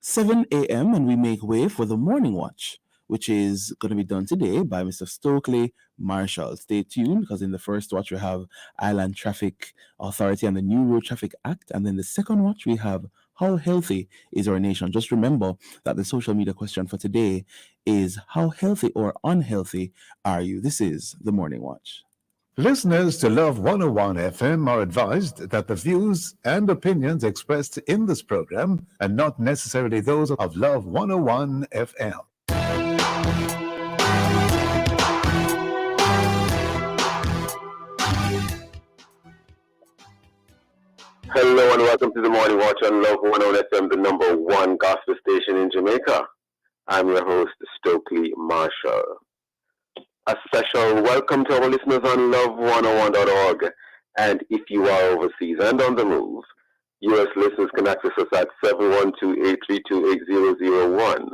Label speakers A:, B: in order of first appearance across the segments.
A: 7 a.m., and we make way for the morning watch, which is going to be done today by Mr. Stokeley Marshall. Stay tuned because in the first watch we have Island Traffic Authority and the New Road Traffic Act, and then the second watch we have how healthy is our nation. Just remember that the social media question for today is how healthy or unhealthy are you? This is the morning watch.
B: Listeners to Love 101 FM are advised that the views and opinions expressed in this program are not necessarily those of Love 101 FM.
C: Hello and welcome to the Morning Watch on Love 101 FM, the number one gospel station in Jamaica. I'm your host, Stokeley Marshall. A special welcome to our listeners on love101.org. And if you are overseas and on the move, U.S. listeners can access us at 712-832-8001.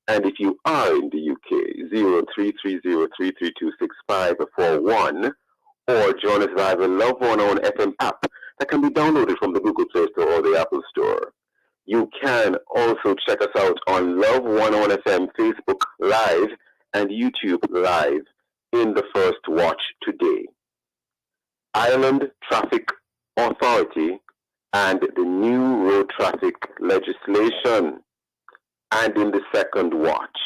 C: And if you are in the UK, 0330-332-6541, or join us via the Love 101 FM app that can be downloaded from the Google Play Store or the Apple Store. You can also check us out on Love 101 FM Facebook Live and YouTube Live in the first watch today. Island Traffic Authority and the new road traffic legislation. And in the second watch,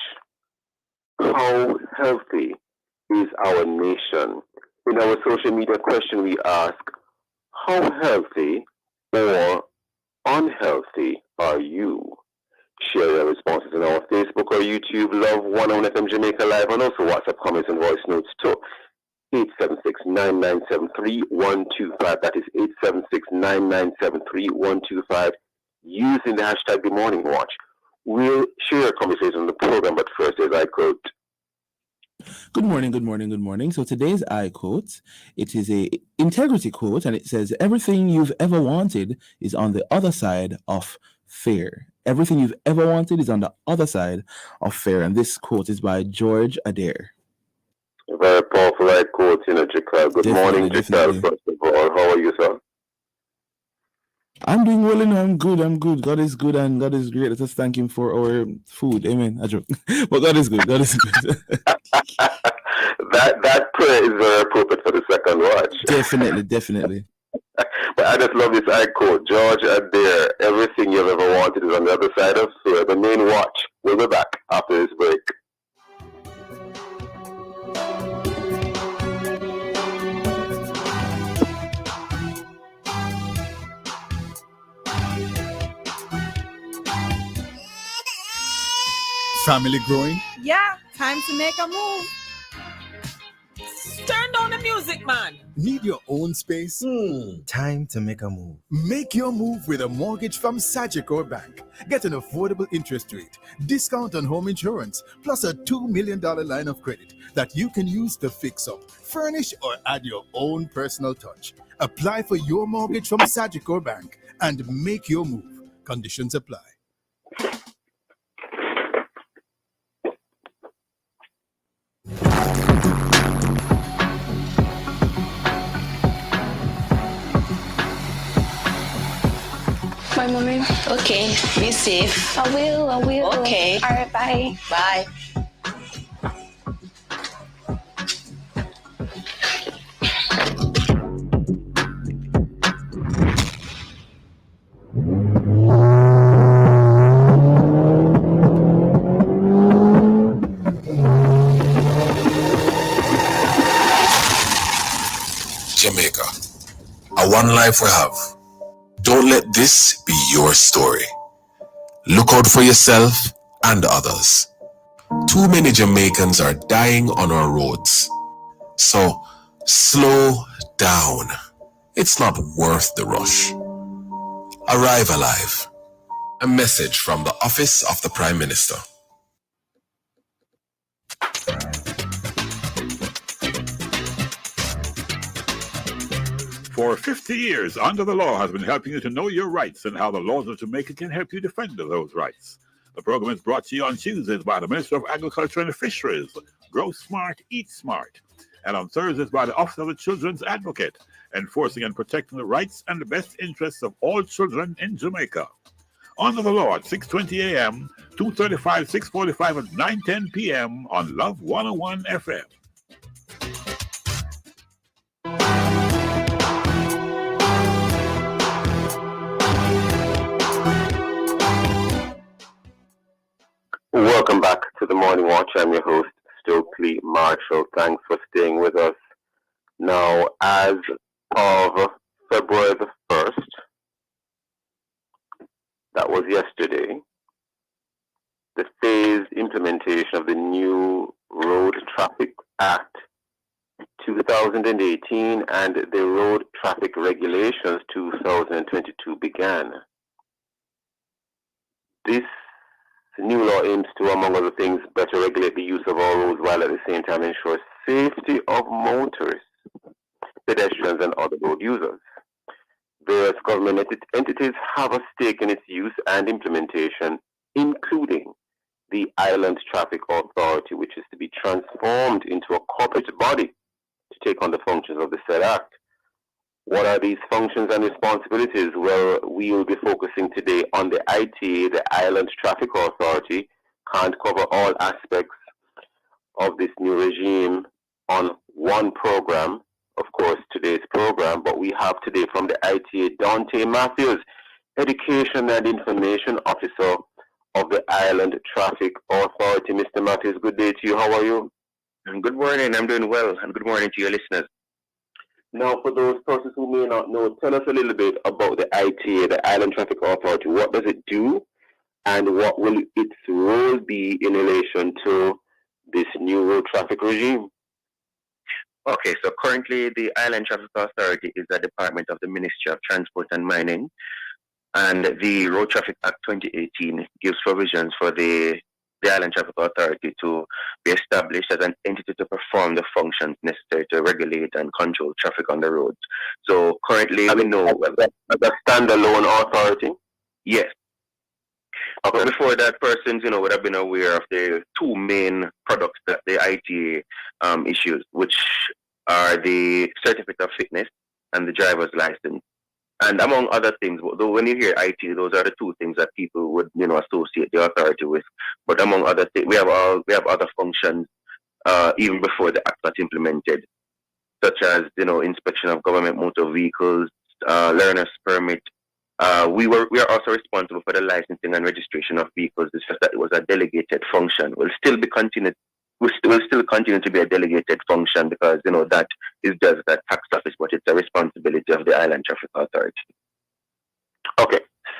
C: how healthy is our nation? In our social media question, we ask, how healthy or unhealthy are you? Share your responses in our Facebook or YouTube Love 101 FM Jamaica Live, and also WhatsApp comments and voice notes to 876-9973-125. That is 876-9973-125 using the hashtag The Morning Watch. We'll share a conversation on the program, but first, as I quote.
A: Good morning, good morning, good morning. So today's I quote, it is a integrity quote, and it says, everything you've ever wanted is on the other side of fear. Everything you've ever wanted is on the other side of fear. And this quote is by George Adair.
C: A very powerful I quote, Jakal. Good morning, Jakal, first of all. How are you, sir?
A: I'm doing well, and I'm good. God is good and God is great. Let us thank Him for our food. Amen. I joke. But God is good. God is good.
C: that prayer is very appropriate for the second watch.
A: Definitely.
C: But I just love this I quote. George Adair, everything you've ever wanted is on the other side of fear. The main watch. We'll be back after this break.
D: Family growing?
E: Yeah, time to make a move. Turn down the music, man.
D: Need your own space?
F: Time to make a move.
D: Make your move with a mortgage from Sagicor Bank. Get an affordable interest rate, discount on home insurance, plus a $2 million line of credit that you can use to fix up, furnish, or add your own personal touch. Apply for your mortgage from Sagicor Bank and make your move. Conditions apply.
G: Bye, mommy.
H: Okay, be safe.
G: I will.
H: Okay.
G: All right, bye.
H: Bye.
I: Jamaica, a one life we have. Don't let this be your story. Look out for yourself and others. Too many Jamaicans are dying on our roads. So, slow down. It's not worth the rush. Arrive alive. A message from the Office of the Prime Minister.
J: For 50 years, Under the Law has been helping you to know your rights and how the laws of Jamaica can help you defend those rights. The program is brought to you on Tuesdays by the Minister of Agriculture and Fisheries, Grow Smart, Eat Smart, and on Thursdays by the Office of the Children's Advocate, enforcing and protecting the rights and the best interests of all children in Jamaica. Under the Law at 6:20 a.m., 2:35, 6:45, and 9:10 p.m. on Love 101 FM.
C: Welcome back to the Morning Watch. I'm your host, Stokeley Marshall. Thanks for staying with us. Now, as of February the 1st, that was yesterday, the phased implementation of the new Road Traffic Act 2018 and the Road Traffic Regulations 2022 began. This new law aims to, among other things, better regulate the use of all roads while at the same time ensure safety of motorists, pedestrians, and other road users. Various government entities have a stake in its use and implementation, including the Island Traffic Authority, which is to be transformed into a corporate body to take on the functions of the said act. What are these functions and responsibilities? Well, we will be focusing today on the ITA, the Island Traffic Authority. Can't cover all aspects of this new regime on one program, of course, today's program, but we have today from the ITA, Dante Matthews, Education and Information Officer of the Island Traffic Authority. Mr. Matthews, good day to you. How are you?
K: Good morning. I'm doing well, and good morning to your listeners.
C: Now, for those persons who may not know, tell us a little bit about the ITA, the Island Traffic Authority. What does it do, and what will its role be in relation to this new road traffic regime?
K: Okay, so currently the Island Traffic Authority is a department of the Ministry of Transport and Mining, and the Road Traffic Act 2018 gives provisions for the Island Traffic Authority to be established as an entity to perform the functions necessary to regulate and control traffic on the roads. So currently we know...
C: As a standalone authority?
K: Yes.
C: Okay.
K: But before that, persons, would have been aware of the two main products that the ITA issues, which are the certificate of fitness and the driver's license. And among other things, though when you hear IT, those are the two things that people would, associate the authority with. But among other things, we have other functions even before the act was implemented, such as inspection of government motor vehicles, learner's permit. We are also responsible for the licensing and registration of vehicles. It's just that it was a delegated function. Will still continue to be a delegated function because that is just a tax office, but it's a responsibility of the Island Traffic Authority.
C: Okay,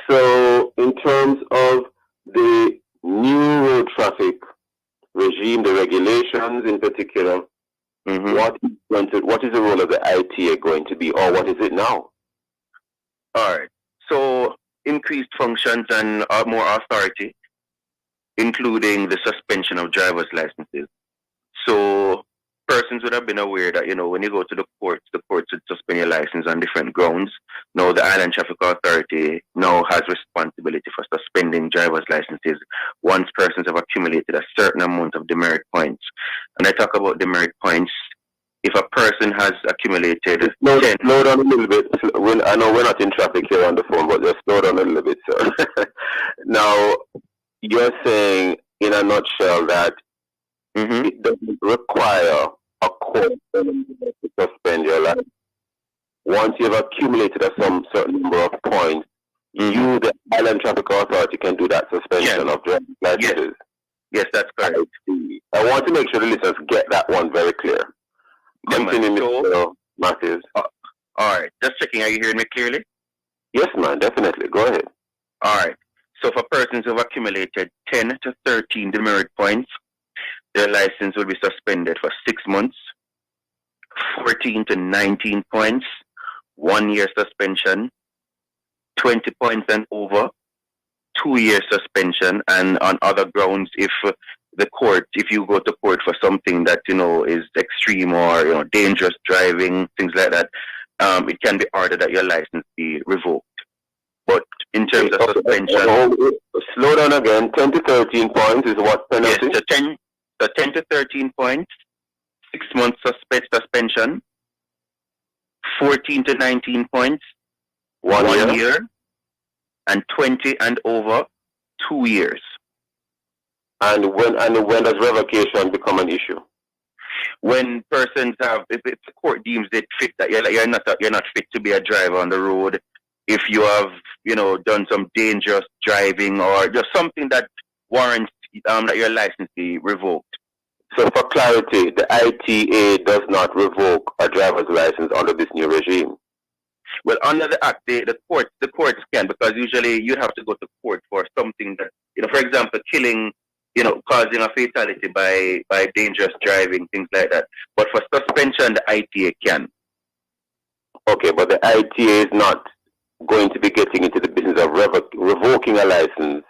C: so in terms of the new road traffic regime, the regulations in particular, what is the role of the ITA going to be, or what is it now?
K: All right. So increased functions and more authority, including the suspension of driver's licenses. So persons would have been aware that, when you go to the courts would suspend your license on different grounds. Now the Island Traffic Authority now has responsibility for suspending driver's licenses once persons have accumulated a certain amount of demerit points. And I talk about demerit points. If a person has accumulated...
C: Slow down a little bit. I know we're not in traffic here on the phone, but just slow down a little bit, sir. Now, you're saying, in a nutshell, that it doesn't require a court to suspend your license. Once you've accumulated a certain number of points, you, the Island Traffic Authority, can do that suspension of driver's licenses.
K: Yes, that's correct.
C: I want to make sure the listeners get that one very clear. Continue, Mr. Matthews.
K: All right. Just checking. Are you hearing me clearly?
C: Yes, man. Definitely. Go ahead.
K: All right. So for persons who have accumulated 10 to 13 demerit points, their license will be suspended for 6 months. 14 to 19 points, 1 year suspension. 20 points and over, 2 year suspension. And on other grounds, if you go to court for something that, is extreme or, dangerous driving, things like that, it can be ordered that your license be revoked. But in terms of suspension...
C: Slow down again. 10 to 13 points is what penalty?
K: Yes, 10 to 13 points, 6 months suspension, 14 to 19 points, 1 year, and 20 and over, 2 years.
C: And when does revocation become an issue?
K: When persons have, if the court deems it fit that you're not fit to be a driver on the road, if you have, done some dangerous driving or just something that warrants that your license be revoked.
C: So for clarity, the ITA does not revoke a driver's license under this new regime.
K: Well, under the Act, the courts can, because usually you have to go to court for something that, for example, killing, causing a fatality by dangerous driving, things like that. But for suspension, the ITA can.
C: Okay, but the ITA is not going to be getting into the business of revoking a license.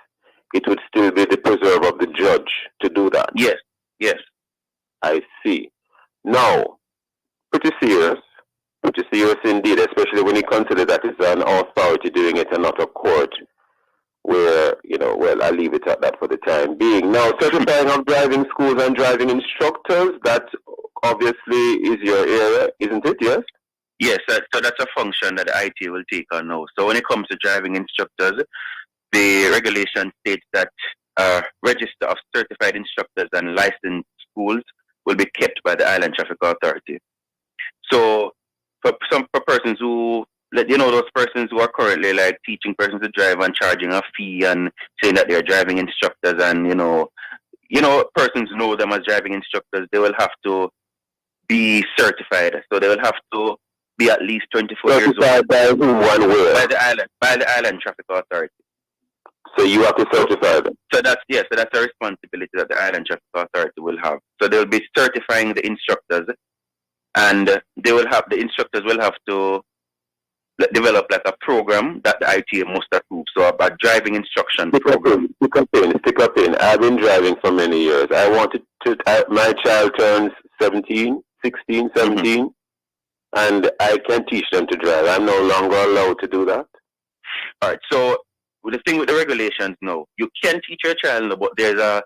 C: It would still be the preserve of the judge to do that.
K: Yes.
C: I see. Now, pretty serious indeed, especially when you consider that it's an authority doing it and not a court, where, well, I'll leave it at that for the time being. Now, certifying of driving schools and driving instructors, that obviously is your area, isn't it? Yes?
K: Yes, so that's a function that the IT will take on now. So when it comes to driving instructors, the regulation states that a register of certified instructors and licensed schools will be kept by the Island Traffic Authority. So for persons who, those persons who are currently like teaching persons to drive and charging a fee and saying that they're driving instructors, and persons know them as driving instructors, they will have to be certified. So they will have to be at least 24 years old.
C: By whom, one way?
K: By the Island Traffic Authority.
C: So you have to certify them.
K: So that's a responsibility that the Island Traffic Authority will have. So they'll be certifying the instructors, and the instructors will have to develop like a program that the ITA must approve. So a driving instruction program.
C: Stick up in. I've been driving for many years. I wanted to. My child turns 16, 17, and I can teach them to drive. I'm no longer allowed to do that.
K: All right. So the thing with the regulations, no, you can teach your child, but there's a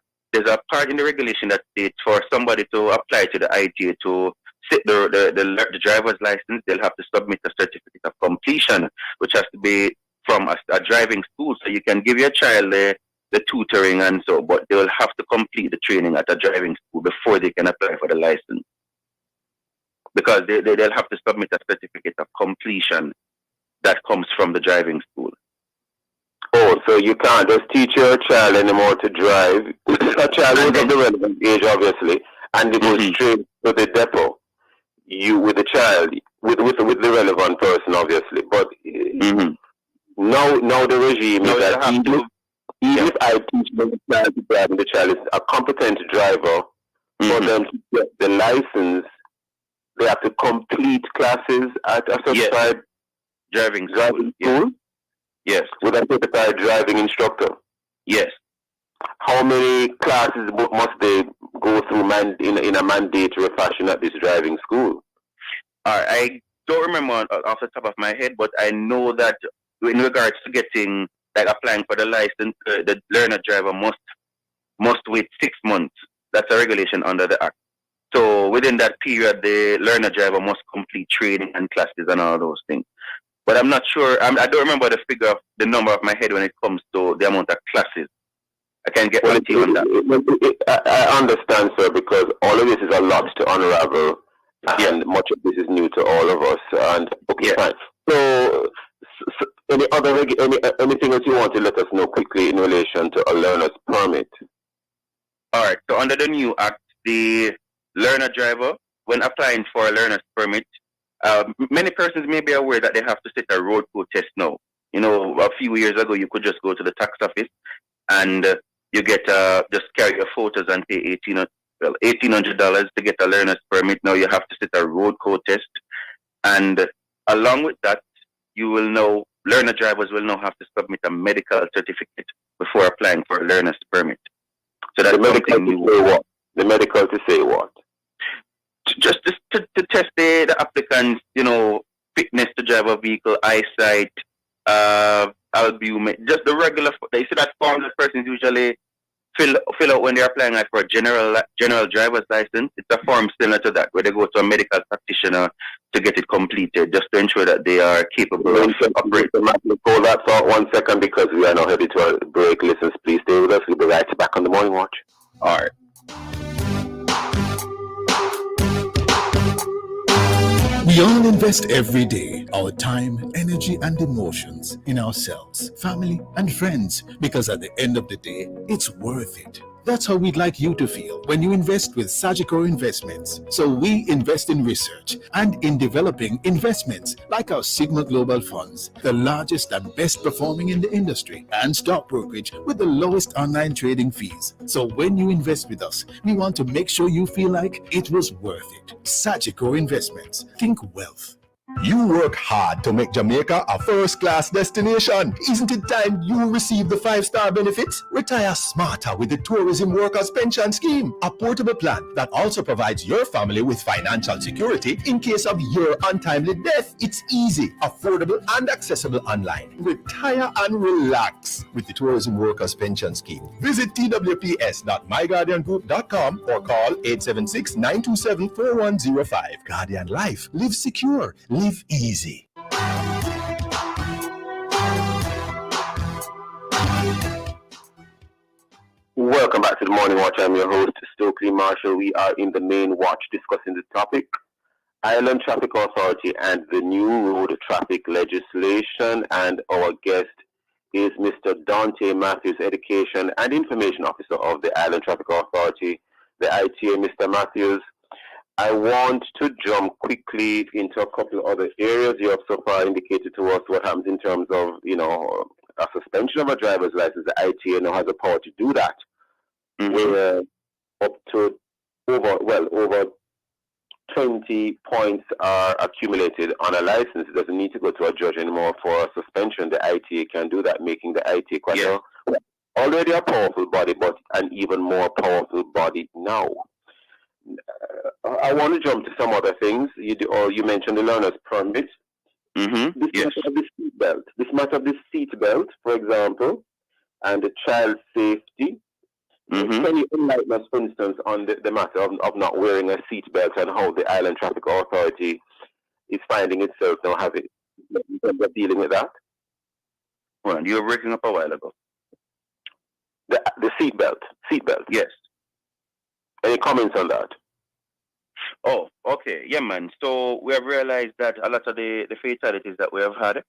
K: part in the regulation that states for somebody to apply to the ITA to sit the driver's license, they'll have to submit a certificate of completion, which has to be from a driving school. So you can give your child the tutoring and so, but they will have to complete the training at a driving school before they can apply for the license, because they'll have to submit a certificate of completion that comes from the driving school.
C: Oh, so you can't just teach your child anymore to drive. A child who's of the relevant age, obviously, and they go straight to the depot. You with the child, with the relevant person, obviously. But now the regime is that even if I teach the child to drive, and the child is a competent driver, for them to get the license, they have to complete classes at a certified
K: driving school. Yes.
C: With a certified driving instructor.
K: Yes.
C: How many classes must they go through in a mandatory fashion at this driving school?
K: I don't remember off the top of my head, but I know that in regards to getting, like applying for the license, the learner driver must wait 6 months. That's a regulation under the Act. So within that period, the learner driver must complete training and classes and all those things. But I'm not sure. I don't remember the number of my head when it comes to the amount of classes. I can get back to you on that.
C: I understand, sir, because all of this is a lot to unravel, and much of this is new to all of us. And okay, fine. So anything else you want to let us know quickly in relation to a learner's permit?
K: All right. So under the new Act, the learner driver, when applying for a learner's permit, many persons may be aware that they have to sit a road code test now. A few years ago, you could just go to the tax office and you get just carry your photos and pay $1,800 to get a learner's permit. Now you have to sit a road code test, and along with that, learner drivers will now have to submit a medical certificate before applying for a learner's permit. So that's something new.
C: The medical to say what?
K: Just to test the applicant's, fitness to drive a vehicle, eyesight, albumin, just the regular. They see that form that persons usually fill out when they're applying like for a general driver's license. It's a form similar to that where they go to a medical practitioner to get it completed, just to ensure that they are capable of operating.
C: Hold that thought 1 second because we are now headed to a break. Listeners, please stay with us. We'll be right back on the Morning Watch.
K: All right.
D: We all invest every day our time, energy, and emotions in ourselves, family, and friends because at the end of the day, it's worth it. That's how we'd like you to feel when you invest with Sagicor Investments. So we invest in research and in developing investments like our Sigma Global Funds, the largest and best performing in the industry, and stock brokerage with the lowest online trading fees. So when you invest with us, we want to make sure you feel like it was worth it. Sagicor Investments. Think wealth.
L: You work hard to make Jamaica a first-class destination. Isn't it time you receive the 5-star benefits? Retire smarter with the Tourism Workers Pension Scheme, a portable plan that also provides your family with financial security in case of your untimely death. It's easy, affordable, and accessible online. Retire and relax with the Tourism Workers Pension Scheme. Visit twps.myguardiangroup.com or call 876-927-4105. Guardian Life. Live secure. Live easy.
C: Welcome back to the Morning Watch. I'm your host, Stokeley Marshall. We are in the main watch discussing the topic, Island Traffic Authority and the new road traffic legislation. And our guest is Mr. Dante Matthews, Education and Information Officer of the Island Traffic Authority, the ITA. Mr. Matthews, I want to jump quickly into a couple of other areas. You have so far indicated to us what happens in terms of, a suspension of a driver's license. The ITA now has the power to do that. Where up to over 20 points are accumulated on a license. It doesn't need to go to a judge anymore for a suspension. The ITA can do that, making the ITA quite already a powerful body, but an even more powerful body now. I want to jump to some other things. You mentioned the learner's permit. This matter of the seat belt, for example, and the child safety. Can you enlighten us, for instance, on the matter of not wearing a seat belt and how the Island Traffic Authority is finding itself now dealing with that?
K: Well, you were breaking up a while ago.
C: The seat belt.
K: Yes.
C: Any comments on that?
K: Oh, okay. Yeah, man. So we have realized that a lot of the fatalities that we have had,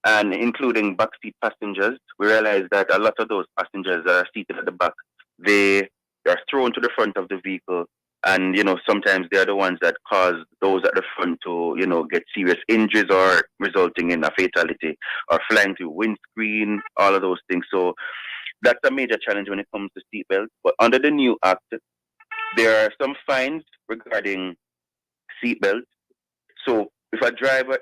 K: and including backseat passengers, we realize that a lot of those passengers that are seated at the back, they are thrown to the front of the vehicle. And, sometimes they are the ones that cause those at the front to, get serious injuries or resulting in a fatality or flying through windscreen, all of those things. So that's a major challenge when it comes to seatbelts. But under the new act, there are some fines regarding seatbelts. So if a driver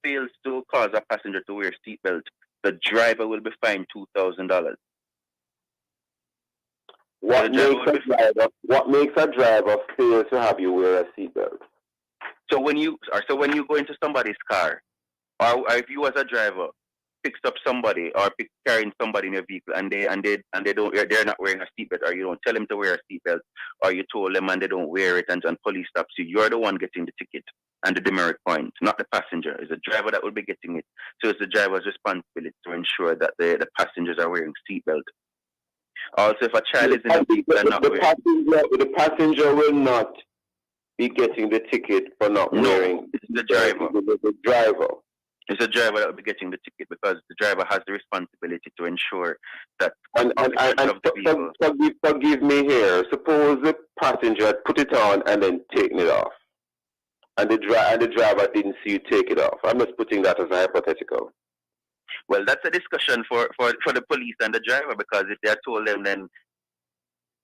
K: fails to cause a passenger to wear seatbelt, the driver will be fined $2,000.
C: What makes a driver fail to have you wear a seatbelt?
K: So when you go into somebody's car, or if you as a driver picks up somebody or carrying somebody in your vehicle and they're not wearing a seatbelt, or you don't tell them to wear a seatbelt, or you told them and they don't wear it and police stops you, you're the one getting the ticket and the demerit point, not the passenger. It's the driver that will be getting it. So it's the driver's responsibility to ensure that the passengers are wearing seatbelt. Also, if a child is in the vehicle and not wearing,
C: the passenger will not be getting the ticket for not wearing.
K: It's the driver.
C: The driver.
K: It's the driver that will be getting the ticket because the driver has the responsibility to ensure that.
C: Forgive me here. Suppose the passenger had put it on and then taken it off, and the driver didn't see you take it off. I'm just putting that as a hypothetical.
K: Well, that's a discussion for the police and the driver, because if they had told them, then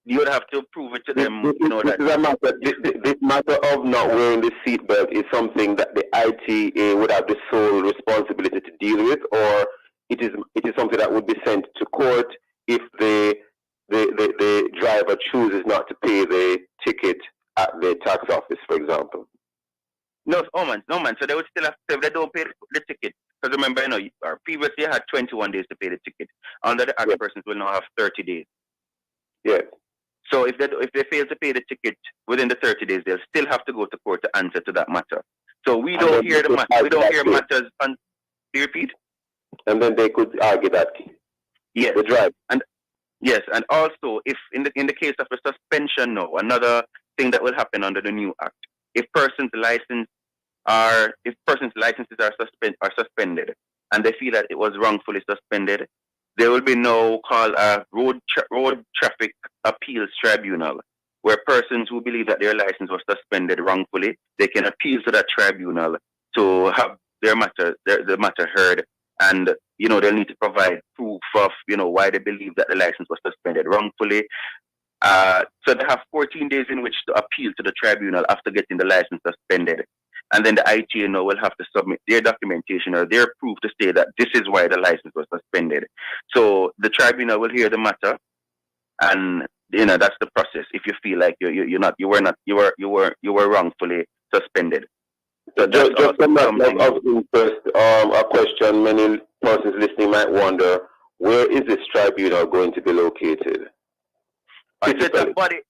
K: you would have to prove it to them.
C: This matter of not wearing the seatbelt is something that the ITA would have the sole responsibility to deal with, or it is something that would be sent to court if the driver chooses not to pay the ticket at the tax office, for example.
K: No, man. So they would still have to, if they don't pay the ticket. Because remember, previously you had 21 days to pay the ticket. under the act, persons will now have 30 days.
C: Yes.
K: So if they fail to pay the ticket within the 30 days, they'll still have to go to court to answer to that matter. So we don't hear the matter. We don't hear matters. Do you repeat?
C: And then they could argue that.
K: Yes.
C: The drive.
K: And yes, and also if in the case of a suspension, no, another thing that will happen under the new act, if persons' licenses are suspended and they feel that it was wrongfully suspended, there will be no road traffic appeals tribunal, where persons who believe that their license was suspended wrongfully, they can appeal to that tribunal to have the matter heard, and they'll need to provide proof of why they believe that the license was suspended wrongfully. So they have 14 days in which to appeal to the tribunal after getting the license suspended. And then the ITA will have to submit their documentation or their proof to say that this is why the license was suspended. So the tribunal will hear the matter, and that's the process. If you feel like you were wrongfully suspended. So
C: just a matter of interest, a question many persons listening might wonder: where is this tribunal going to be located?
K: It's a body.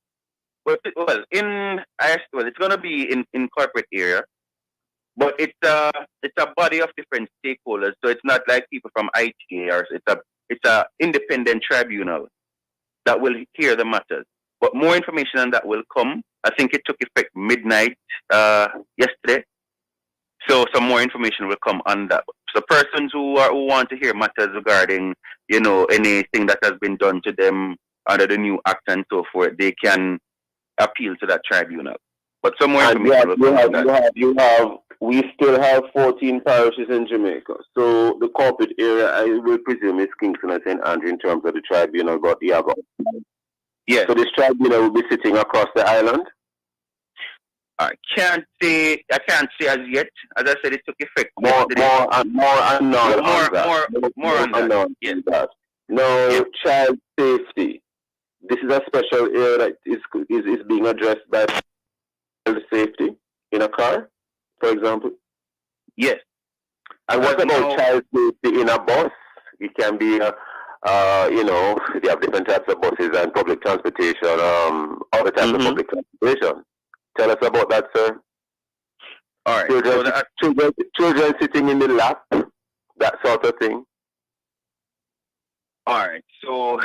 K: Well, it's going to be in corporate area. But it's a body of different stakeholders, so it's not like people from ITA, or it's a independent tribunal that will hear the matters. But more information on that will come. I think it took effect midnight yesterday, so some more information will come on that. So persons who want to hear matters regarding anything that has been done to them under the new act and so forth, they can appeal to that tribunal. But some more information will come on that.
C: We still have 14 parishes in Jamaica. So the corporate area, I will presume, is Kingston and St. Andrew in terms of the tribunal, but
K: yes.
C: So this tribunal will be sitting across the island?
K: I can't say as yet. As I said, it took effect.
C: More unknown on that.
K: Yes.
C: Now, child safety. This is a special area that is being addressed by child safety in a car, for example?
K: Yes.
C: And what about child safety in a bus? It can be, they have different types of buses and public transportation, other types of public transportation. Tell us about that, sir.
K: All right.
C: Children sitting in the lap, that sort of thing.
K: All right. So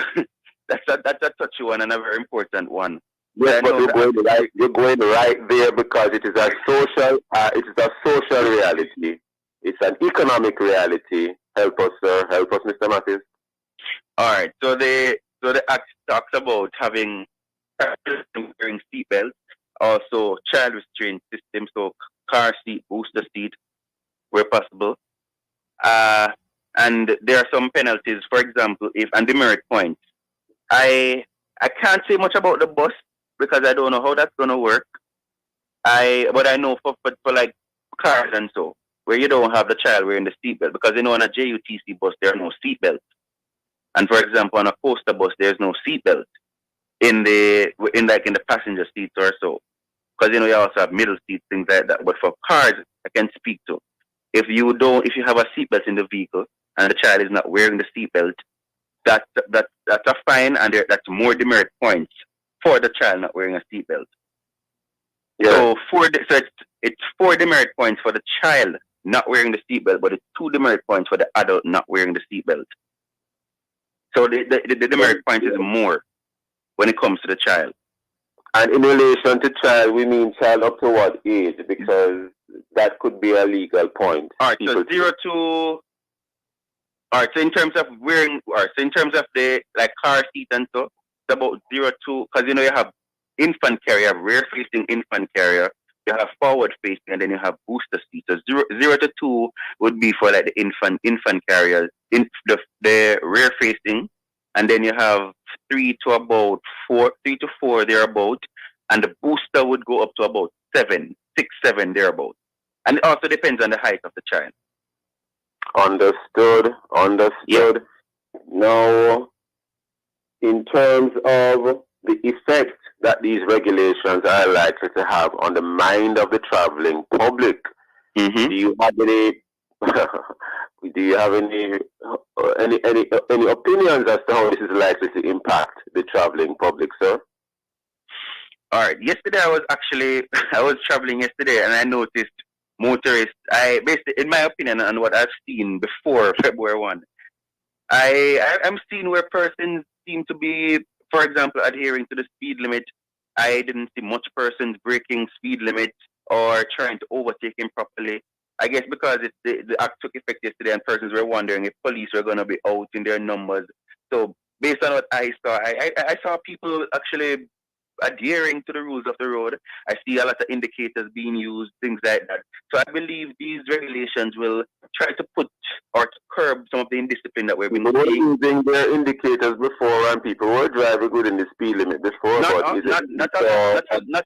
K: that's a touchy one and a very important one.
C: Yes, but you're going right there because it is a social reality. It's an economic reality. Help us, sir. Help us, Mr. Matthews.
K: All right. So the act talks about having wearing seatbelts, also child restraint system, so car seat, booster seat, where possible. And there are some penalties, for example, and demerit points. I can't say much about the bus, because I don't know how that's gonna work. But I know for like cars and so, where you don't have the child wearing the seatbelt, because on a JUTC bus there are no seatbelts, and for example on a coaster bus there's no seatbelt in the passenger seats or so, because you also have middle seats, things like that. But for cars, I can speak to if you have a seatbelt in the vehicle and the child is not wearing the seatbelt, that's a fine, and that's more demerit points for the child not wearing a seatbelt. Yeah. So it's 4 demerit points for the child not wearing the seatbelt, but it's 2 demerit points for the adult not wearing the seatbelt. So the demerit points is more when it comes to the child.
C: And in relation to child, we mean child up to what age? Because that could be a legal point.
K: All right, so 0 to. All right, so in terms of the car seat and so, it's about 0 to, because you have infant carrier, rear facing infant carrier, you have forward facing, and then you have booster seats. So 0 to 2 would be for like the infant carrier, the rear facing, and then you have 3 to 4 thereabout, and the booster would go up to about 6, 7 thereabout. And it also depends on the height of the child.
C: Understood.
K: Yeah.
C: Now, in terms of the effect that these regulations are likely to have on the mind of the traveling public, do you have any Do you have any opinions as to how this is likely to impact the traveling public, sir?
K: All right. Yesterday, I was traveling yesterday, and I noticed motorists. I basically, in my opinion, and what I've seen before February 1, I'm seeing where persons seem to be, for example, adhering to the speed limit. I didn't see much persons breaking speed limit or trying to overtake improperly. I guess because the act took effect yesterday, and persons were wondering if police were going to be out in their numbers. So based on what I saw, I saw people actually adhering to the rules of the road. I see a lot of indicators being used, things like that. So I believe these regulations will try to put or to curb some of the indiscipline that we've been
C: They were
K: seeing.
C: using their indicators before, and people were driving within the speed limit before.
K: Not
C: but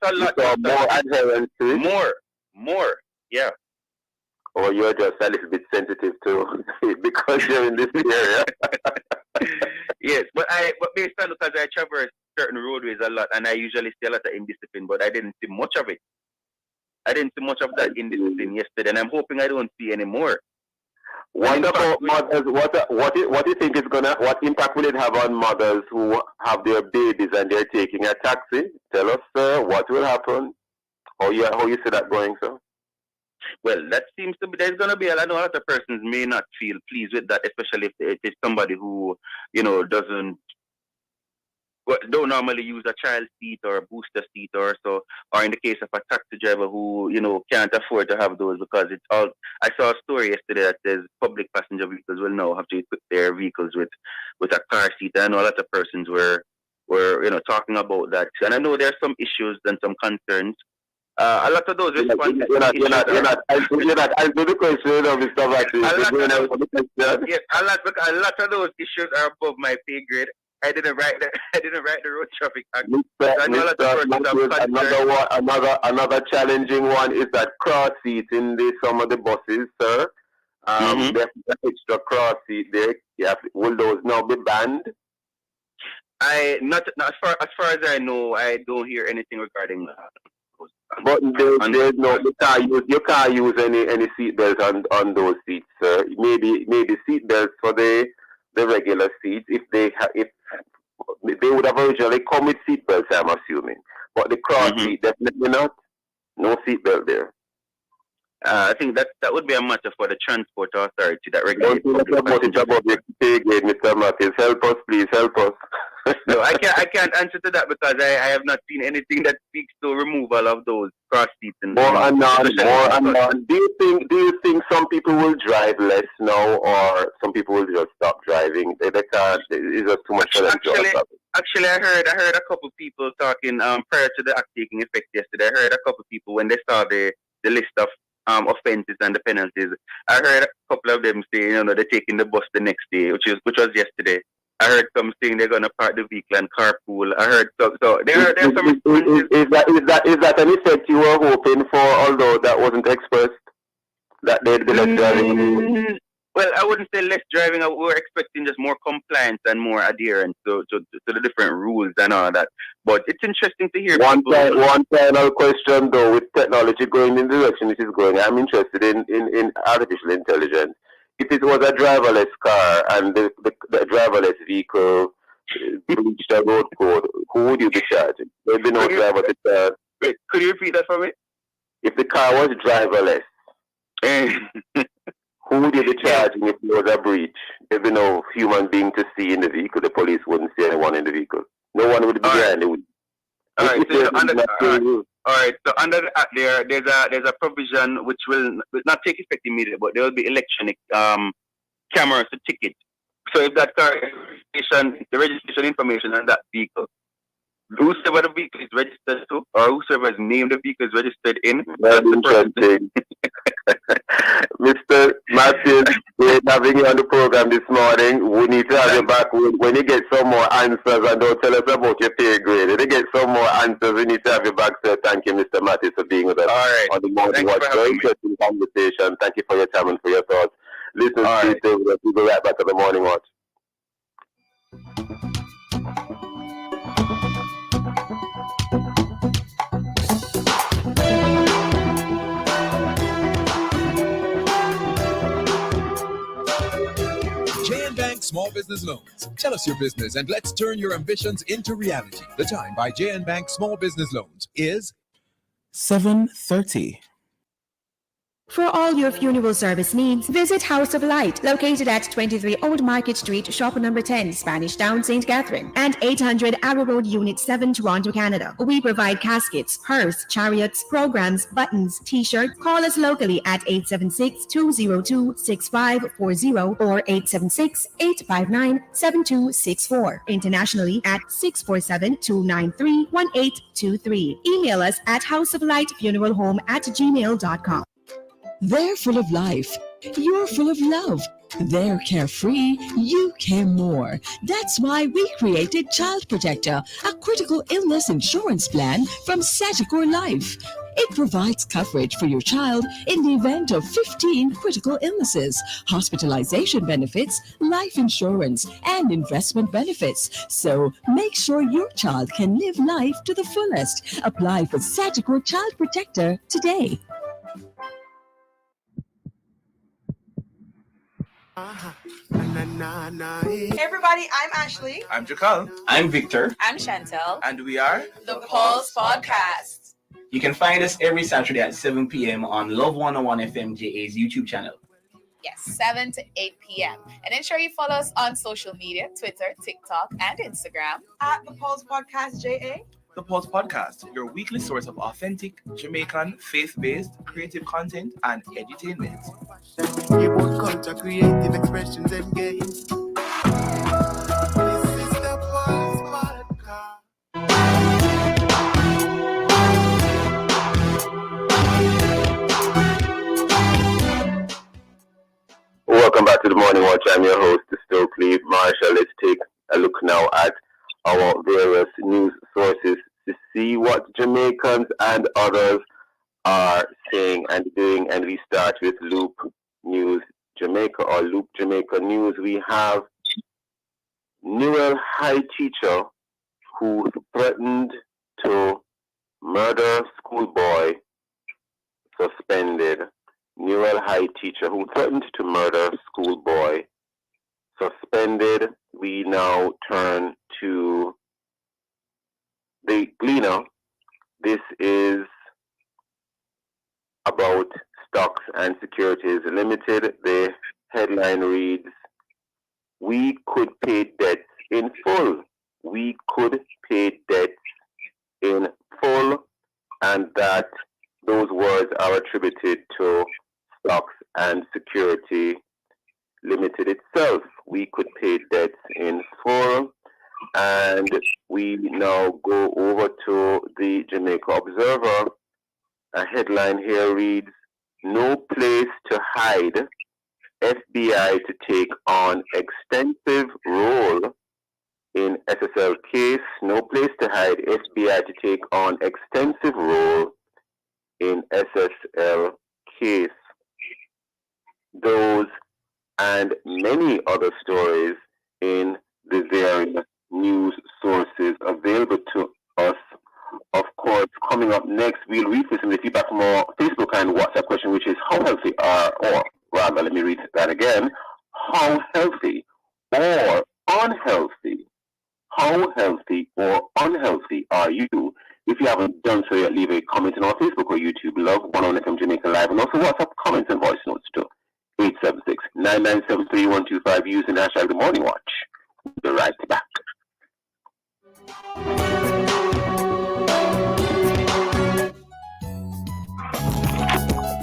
K: a lot.
C: More adherence to it?
K: More. Yeah.
C: Or you're just a little bit sensitive to it because you're in this area.
K: Yes, but based on because I traverse certain roadways a lot, and I usually see a lot of indiscipline, but I didn't see much of it. I didn't see much of that indiscipline yesterday, and I'm hoping I don't see any more.
C: What about mothers? What do you think is what impact will it have on mothers who have their babies and they're taking a taxi? Tell us, sir, what will happen? How you see that going, sir?
K: Well, that seems to be, there's going to be, I know a lot of persons may not feel pleased with that, especially if it is somebody who, don't normally use a child seat or a booster seat or so, or in the case of a taxi driver who, can't afford to have those because it's all, I saw a story yesterday that says public passenger vehicles will now have to equip their vehicles with a car seat. I know a lot of persons were talking about that. And I know there are some issues and some concerns. A lot of those responses.
C: You're not answering the question, Mr. Matthews.
K: Yes, a lot of those issues are above my pay grade. I didn't write the road traffic act.
C: Another challenging one is that cross seats in some of the buses, sir. There's an extra cross seat there. Will those now be banned?
K: Not as far as I know, I don't hear anything regarding that.
C: But there's no, you can't use any seat belts on those seats, sir. Maybe seat belts for the regular seats if they would have originally come with seat belts, I'm assuming. But the cross seat definitely not. No seat belt there.
K: I think that would be a matter for the transport authority that regulates.
C: Mr. Matthews, help us, please help us.
K: No, I can't answer to that because I have not seen anything that speaks to removal of those cross seats.
C: More and on. Do you think some people will drive less now, or some people will just stop driving? They can't. It's just too much for them.
K: Actually, I heard a couple of people talking prior to the act taking effect yesterday. I heard a couple of people when they saw the list of offences and the penalties. I heard a couple of them say, they're taking the bus the next day, which was yesterday. I heard some saying they're gonna park the vehicle and carpool. I heard so there's some.
C: Is that an effect you were hoping for, although that wasn't expressed? That they'd be less driving.
K: Well, I wouldn't say less driving. We were expecting just more compliance and more adherence to the different rules and all that. But it's interesting to hear.
C: One final question though, with technology going in the direction it is going, I'm interested in artificial intelligence. If it was a driverless car and the driverless vehicle breached a road code, who would you be charging? There'd be no driver to charge.
K: Wait, could you repeat that for me?
C: If the car was driverless, who would you be charging if there was a breach? There'd be no human being to see in the vehicle. The police wouldn't see anyone in the vehicle. No one would be behind the wheel.
K: All right. So under the act there's a provision which will not take effect immediately, but there will be electronic cameras to ticket. So if that car the registration information on that vehicle, whosoever the vehicle is registered to, or whosoever's name the vehicle is registered in,
C: that's interesting. Mr. Matthews, we're having you on the program this morning. We need to have you back when you get some more answers, and don't tell us about your pay grade. When you get some more answers, we need to have you back, sir. Thank you, Mr. Matthews, for being with us on the Morning Watch. Very interesting conversation. Thank you for your time and for your thoughts. Listen, we'll be right back to the Morning Watch.
D: Business Loans. Tell us your business and let's turn your ambitions into reality. The time by JN Bank Small Business Loans is
A: 7:30.
M: For all your funeral service needs, visit House of Light, located at 23 Old Market Street, shop number 10, Spanish Town, St. Catherine, and 800 Arrow Road, Unit 7, Toronto, Canada. We provide caskets, hearse, chariots, programs, buttons, t-shirts. Call us locally at 876-202-6540 or 876-859-7264. Internationally at 647-293-1823. Email us at houseoflightfuneralhome@gmail.com.
N: They're full of life. You're full of love. They're carefree. You care more. That's why we created Child Protector, a critical illness insurance plan from Sagicor Life. It provides coverage for your child in the event of 15 critical illnesses, hospitalization benefits, life insurance, and investment benefits. So make sure your child can live life to the fullest. Apply for Sagicor Child Protector today.
E: Hey everybody, I'm Ashley.
F: I'm Jakal. I'm Victor.
E: I'm Chantel.
F: And we are
E: The Pulse Podcast.
F: You can find us every Saturday at 7 p.m. on Love 101 FM JA's YouTube channel.
O: Yes, 7 to 8 p.m. And ensure you follow us on social media, Twitter, TikTok, and Instagram.
E: At The Pulse Podcast JA.
F: The Pulse Podcast, your weekly source of authentic, Jamaican, faith-based, creative content and edutainment.
P: Culture, creative expressions and games. This is the Pulse Podcast.
C: Welcome back to the Morning Watch. I'm your host, Stokeley Marshall. Let's take a look now at our various news sources to see what Jamaicans and others are saying and doing. And we start with Loop News Jamaica or Loop Jamaica News. We have Newell High teacher who threatened to murder schoolboy suspended. Newell High teacher who threatened to murder schoolboy suspended. We now turn to the Gleaner. This is about Stocks and Securities Limited. The headline reads, "We could pay debts in full." We could pay debts in full, and that those words are attributed to Stocks and Security Limited itself. We could pay debts in full. And we now go over to the Jamaica Observer. A headline here reads, "No place to hide. FBI to take on extensive role in SSL case." No place to hide. FBI to take on extensive role in SSL case. Those and many other stories in the various news sources available to us. Of course, coming up next, we'll read some of the feedback from our Facebook and WhatsApp question, which is how healthy or rather, let me read that again. How healthy or unhealthy are you? If you haven't done so yet, leave a comment on our Facebook or YouTube, Love 101 FM Jamaica Live, and also WhatsApp comments and voice notes to 876-997-3125 using hashtag The Morning Watch. We'll be right back.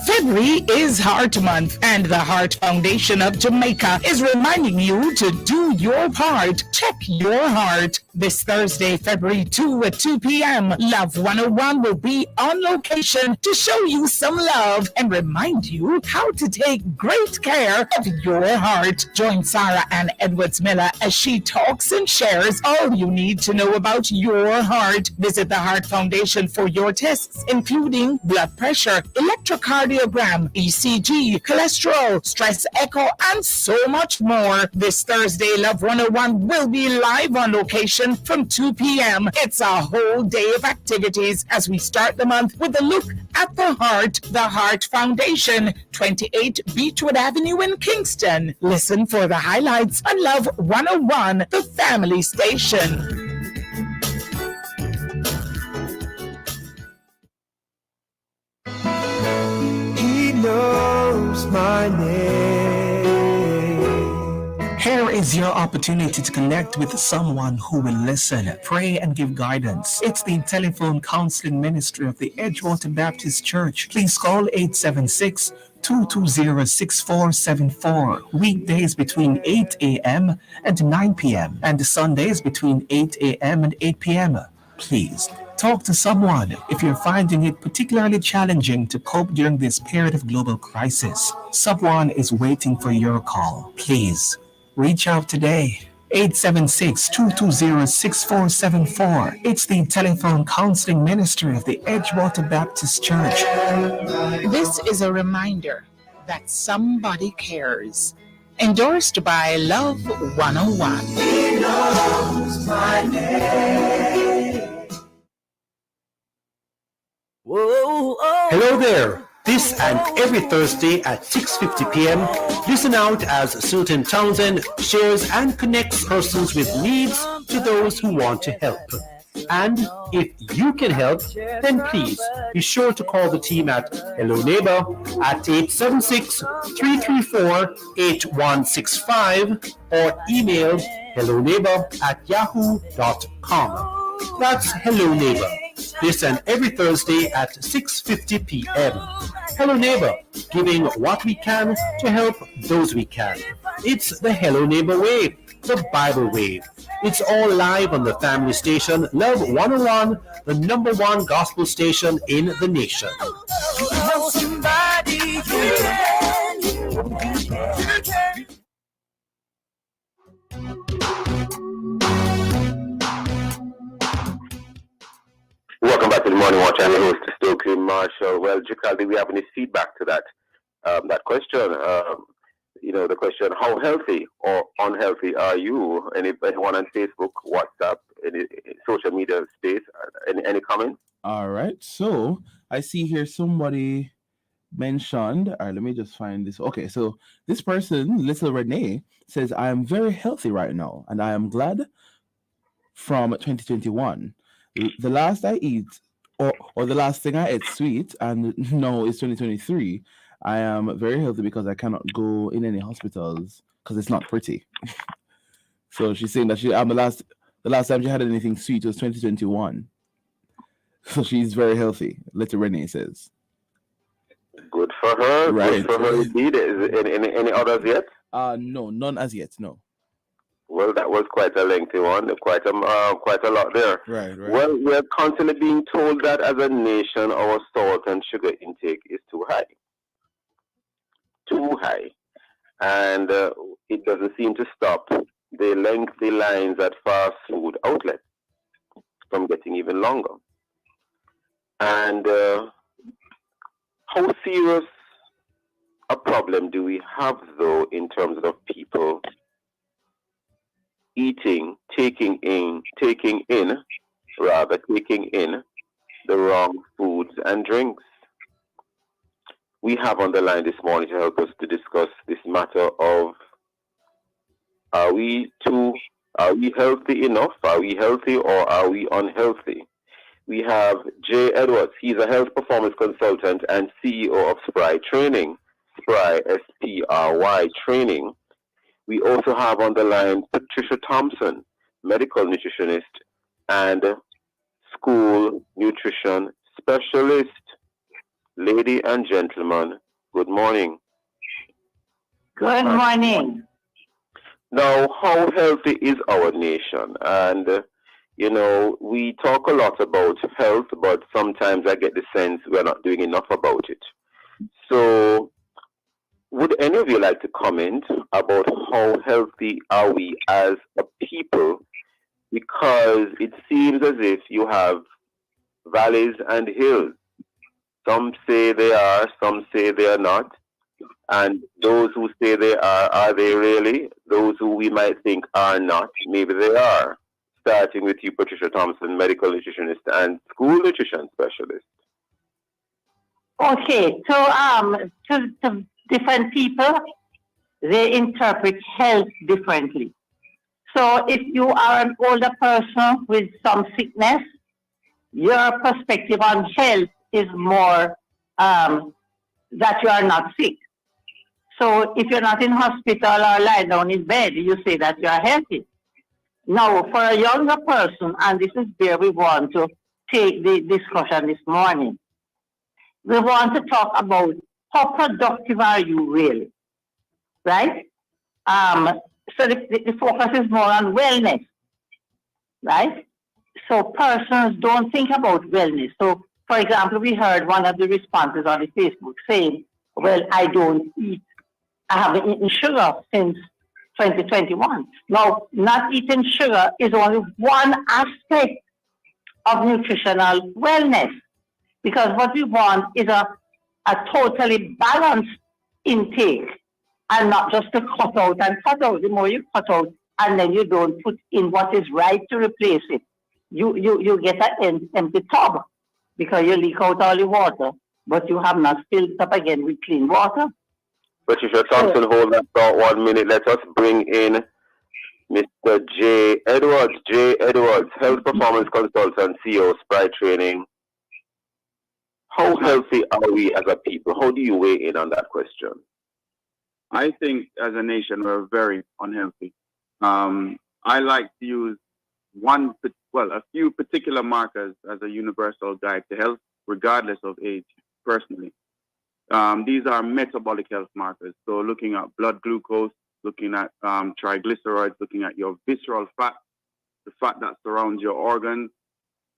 Q: February is Heart Month, and the Heart Foundation of Jamaica is reminding you to do your part. Check your heart. This Thursday, February 2 at 2 p.m., Love 101 will be on location to show you some love and remind you how to take great care of your heart. Join Sarah Ann Edwards Miller as she talks and shares all you need to know about your heart. Visit the Heart Foundation for your tests, including blood pressure, electrocardiogram, ECG, cholesterol, stress echo, and so much more. This Thursday, Love 101 will be live on location from 2 p.m. It's a whole day of activities as we start the month with a look at the Heart Foundation, 28 Beechwood Avenue in Kingston. Listen for the highlights on Love 101, the family station.
R: He knows my name.
S: Here is your opportunity to connect with someone who will listen, pray, and give guidance. It's the telephone counseling ministry of the Edgewater Baptist Church. Please call 876-220-6474. Weekdays between 8 a.m. and 9 p.m. and Sundays between 8 a.m. and 8 p.m. Please talk to someone if you're finding it particularly challenging to cope during this period of global crisis. Someone is waiting for your call. Please reach out today. 876-220-6474. It's the telephone counseling ministry of the Edgewater Baptist Church.
Q: This is a reminder that somebody cares. Endorsed by Love 101.
R: He knows my name.
T: Whoa, oh. Hello there. This and every Thursday at 6:50 p.m., listen out as Sultan Townsend shares and connects persons with needs to those who want to help. And if you can help, then please be sure to call the team at Hello Neighbor at 876-334-8165 or email helloneighbor@yahoo.com. That's Hello Neighbor. This and every Thursday at 6:50 p.m. Hello Neighbor, giving what we can to help those we can. It's the Hello Neighbor way, the Bible way. It's all live on the family station, Love 101, the #1 gospel station in the nation.
R: You know somebody you can.
C: Welcome back to the Morning Watch. I'm your host, Stokeley Marshall. Well, Jacal, do we have any feedback to that question? The question, how healthy or unhealthy are you? Anyone on Facebook, WhatsApp, any social media space? Any comments?
A: All right. So I see here somebody mentioned. All right, let me just find this. Okay, so this person, Little Renee, says, I am very healthy right now, and I am glad from 2021. The last I eat, or the last thing I ate sweet, and no, it's 2023. I am very healthy because I cannot go in any hospitals because it's not pretty. So she's saying that the last time she had anything sweet was 2021. So she's very healthy. Little Renee says.
C: Good for her.
A: Right.
C: Good for her indeed. Is any others yet?
A: No, none as yet. No.
C: Well, that was quite a lengthy one. Quite a lot there.
A: Right.
C: Well, we're constantly being told that as a nation, our salt and sugar intake is too high. And it doesn't seem to stop the lengthy lines at fast food outlets from getting even longer. And how serious a problem do we have, though, in terms of people taking in the wrong foods and drinks? We have on the line this morning to help us to discuss this matter of are we healthy enough? Are we healthy or are we unhealthy? We have Jay Edwards. He's a health performance consultant and CEO of Spry Training. Spry, S-P-R-Y Training. We also have on the line Patricia Thompson, medical nutritionist and school nutrition specialist. Lady and gentlemen, good morning.
U: Good morning.
C: Now, how healthy is our nation? And, we talk a lot about health, but sometimes I get the sense we're not doing enough about it. So, would any of you like to comment about how healthy are we as a people? Because it seems as if you have valleys and hills. Some say they are, some say they are not. And those who say they are they really? Those who we might think are not, maybe they are. Starting with you, Patricia Thompson, medical nutritionist and school nutrition specialist.
U: Okay, so to different people, they interpret health differently. So if you are an older person with some sickness, your perspective on health is more that you are not sick. So if you're not in hospital or lying down in bed, you say that you are healthy. Now, for a younger person, and this is where we want to take the discussion this morning, we want to talk about how productive are you really, right? So the focus is more on wellness, right? So persons don't think about wellness. So, for example, we heard one of the responses on the Facebook saying, well, I haven't eaten sugar since 2021. Now, not eating sugar is only one aspect of nutritional wellness, because what we want is a totally balanced intake and not just to cut out and cut out. The more you cut out and then you don't put in what is right to replace it, you get an empty tub because you leak out all the water, but you have not filled it up again with clean water.
C: Patricia Thompson, hold that thought 1 minute. Let us bring in Mr. J. Edwards. J. Edwards, Health Performance Consultant, CEO, Sprite Training. How healthy are we as a people? How do you weigh in on that question?
B: I think as a nation, we're very unhealthy. I like to use a few particular markers as a universal guide to health, regardless of age, personally. These are metabolic health markers. So looking at blood glucose, looking at triglycerides, looking at your visceral fat, the fat that surrounds your organs.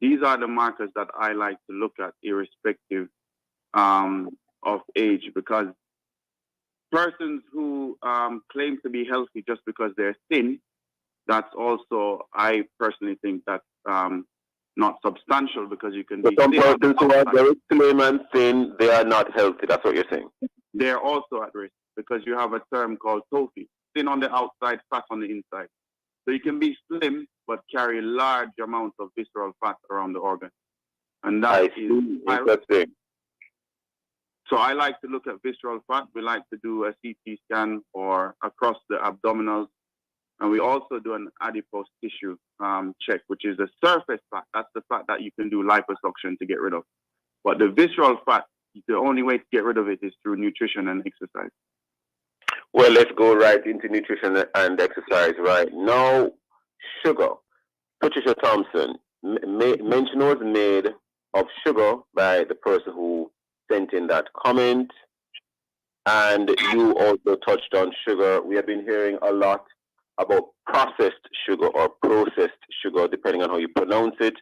B: These are the markers that I like to look at irrespective of age, because persons who claim to be healthy just because they're thin, that's also, I personally think that's not substantial, because you can be
C: some
B: thin.
C: persons who are very slim and thin, they are not healthy. That's what you're saying.
B: They're also at risk, because you have a term called TOFI, thin on the outside, fat on the inside. So you can be slim, but carry large amounts of visceral fat around the organ. And that is
C: interesting.
B: So I like to look at visceral fat. We like to do a CT scan or across the abdominals. And we also do an adipose tissue check, which is a surface fat. That's the fat that you can do liposuction to get rid of. But the visceral fat, the only way to get rid of it is through nutrition and exercise.
C: Well, let's go right into nutrition and exercise right now. Sugar. Patricia Thompson, mention was made of sugar by the person who sent in that comment. And you also touched on sugar. We have been hearing a lot about processed sugar or processed sugar, depending on how you pronounce it,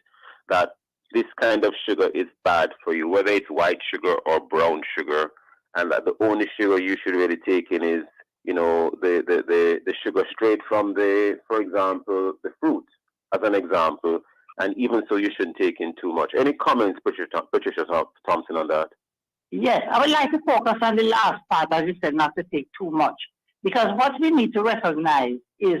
C: that this kind of sugar is bad for you, whether it's white sugar or brown sugar, and that the only sugar you should really take in is, the sugar straight from for example, the fruit, as an example, and even so you shouldn't take in too much. Any comments, Patricia Thompson, on that?
U: Yes, I would like to focus on the last part, as you said, not to take too much. Because what we need to recognize is,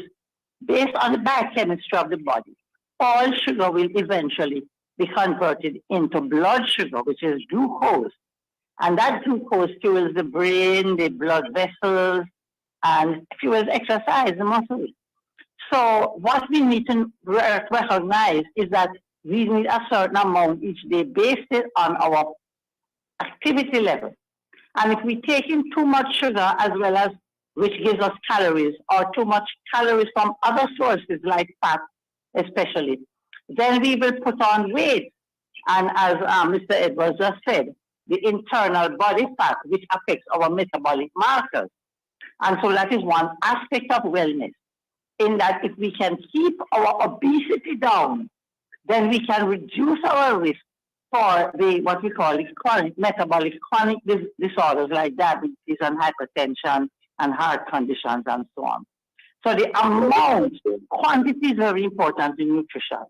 U: based on the biochemistry of the body, all sugar will eventually be converted into blood sugar, which is glucose. And that glucose fuels the brain, the blood vessels, and fuels exercise, the muscles. So what we need to recognize is that we need a certain amount each day based on our activity level. And if we take in too much sugar, as well as which gives us calories, or too much calories from other sources like fat especially, then we will put on weight. And as Mr. Edwards just said, the internal body fat, which affects our metabolic markers. And so that is one aspect of wellness, in that if we can keep our obesity down, then we can reduce our risk for what we call chronic metabolic disorders like diabetes and hypertension and heart conditions and so on. So the amount, quantity is very important in nutrition,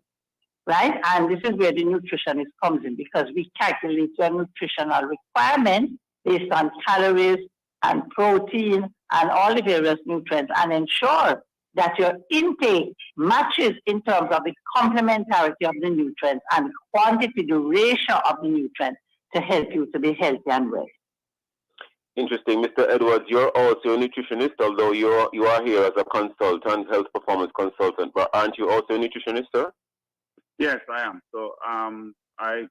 U: right? And this is where the nutritionist comes in, because we calculate your nutritional requirements based on calories and protein and all the various nutrients, and ensure that your intake matches in terms of the complementarity of the nutrients and quantity, the ratio of the nutrients to help you to be healthy and well.
C: Interesting. Mr. Edwards, you're also a nutritionist, although you are here as a consultant, health performance consultant, but aren't you also a nutritionist, sir?
B: Yes, I am. So I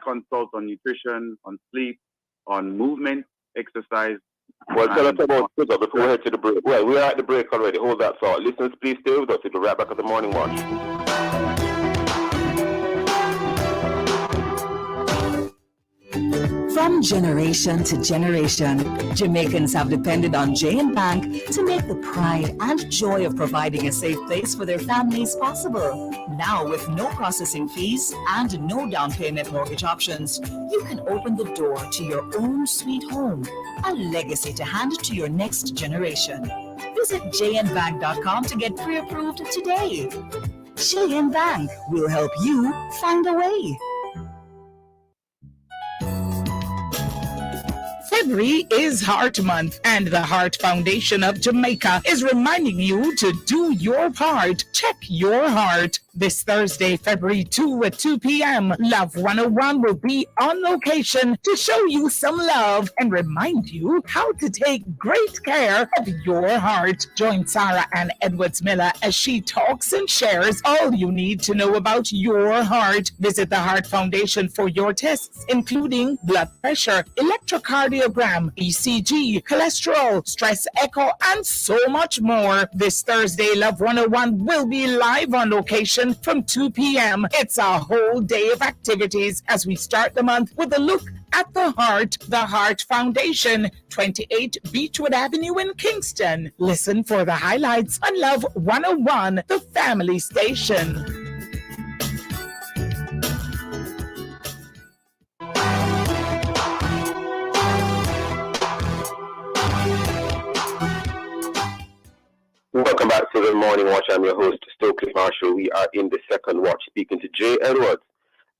B: consult on nutrition, on sleep, on movement, exercise.
C: Well, tell us about sugar before we head to the break. Well, we are at the break already. Hold that thought. Listeners, please stay with us. We'll be right back at the Morning Watch.
N: From generation to generation, Jamaicans have depended on J&B Bank to make the pride and joy of providing a safe place for their families possible. Now, with no processing fees and no down payment mortgage options, you can open the door to your own sweet home, a legacy to hand to your next generation. Visit jnbank.com to get pre-approved today. J&B Bank will help you find a way.
Q: February is Heart Month, and the Heart Foundation of Jamaica is reminding you to do your part. Check your heart. This Thursday, February 2 at 2 p.m., Love 101 will be on location to show you some love and remind you how to take great care of your heart. Join Sarah Ann Edwards Miller as she talks and shares all you need to know about your heart. Visit the Heart Foundation for your tests, including blood pressure, electrocardiogram, ECG, cholesterol, stress echo, and so much more. This Thursday, Love 101 will be live on location from 2 p.m. It's a whole day of activities as we start the month with a look at the Heart Foundation, 28 Beechwood Avenue in Kingston. Listen for the highlights on Love 101, the family station.
C: Welcome back to the Morning Watch. I'm your host, Stokeley Marshall. We are in the second watch speaking to Jay Edwards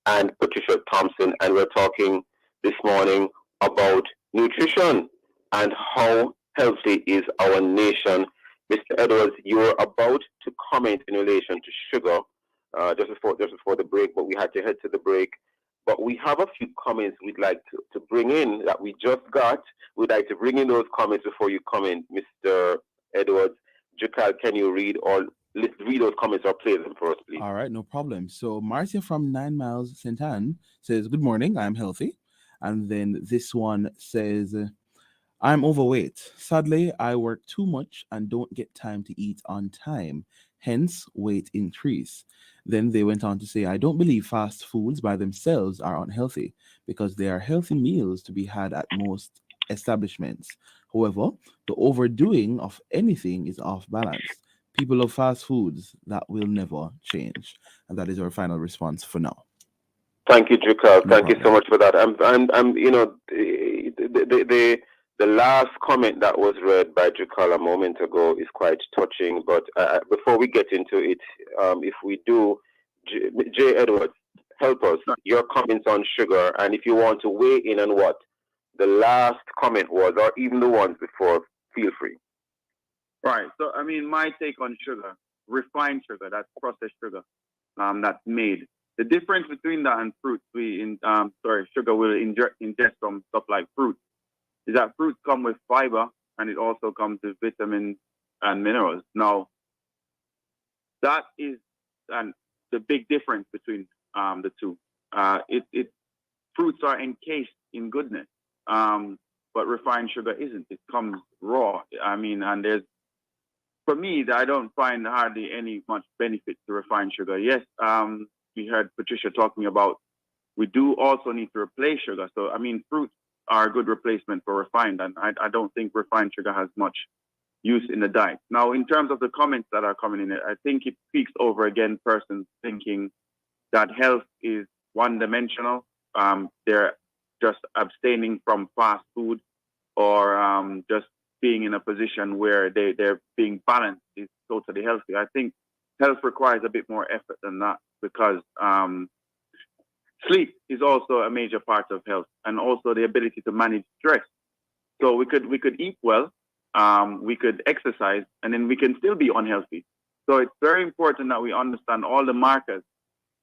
C: and Patricia Thompson, and we're talking this morning about nutrition and how healthy is our nation. Mr. Edwards, you were about to comment in relation to sugar just before the break, but we had to head to the break. But we have a few comments we'd like to bring in that we just got. We'd like to bring in those comments before you comment, Mr. Edwards. Jakal, can you read those comments or play them for us, please?
A: All right, no problem. So Marcia from 9 Miles, St. Anne says, "Good morning, I'm healthy." And then this one says, "I'm overweight. Sadly, I work too much and don't get time to eat on time. Hence, weight increase." Then they went on to say, "I don't believe fast foods by themselves are unhealthy because they are healthy meals to be had at most establishments. However, the overdoing of anything is off balance. People love fast foods. That will never change." And that is our final response for now.
C: Thank you, Jakal. Thank you so much for that. I'm you know, the last comment that was read by Jakal a moment ago is quite touching. But before we get into it, if we do, Jay Edwards, help us. Your comments on sugar, and if you want to weigh in on what the last comment was, or even the ones before, feel free.
B: Right. So, I mean, my take on sugar, refined sugar, that's processed sugar, that's made. The difference between that and fruits, sugar will ingest from stuff like fruit, is that fruits come with fiber and it also comes with vitamins and minerals. Now, that is the big difference between the two. Fruits are encased in goodness. But refined sugar isn't. It comes raw. I mean, and for me, I don't find hardly any much benefit to refined sugar. Yes, we heard Patricia talking about we do also need to replace sugar. So, I mean, fruits are a good replacement for refined, and I don't think refined sugar has much use in the diet. Now, in terms of the comments that are coming in, I think it speaks over again persons thinking that health is one-dimensional. They're just abstaining from fast food or just being in a position where they're being balanced is totally healthy. I think health requires a bit more effort than that because sleep is also a major part of health, and also the ability to manage stress So we could eat well, we could exercise, and then we can still be unhealthy. So it's very important that we understand all the markers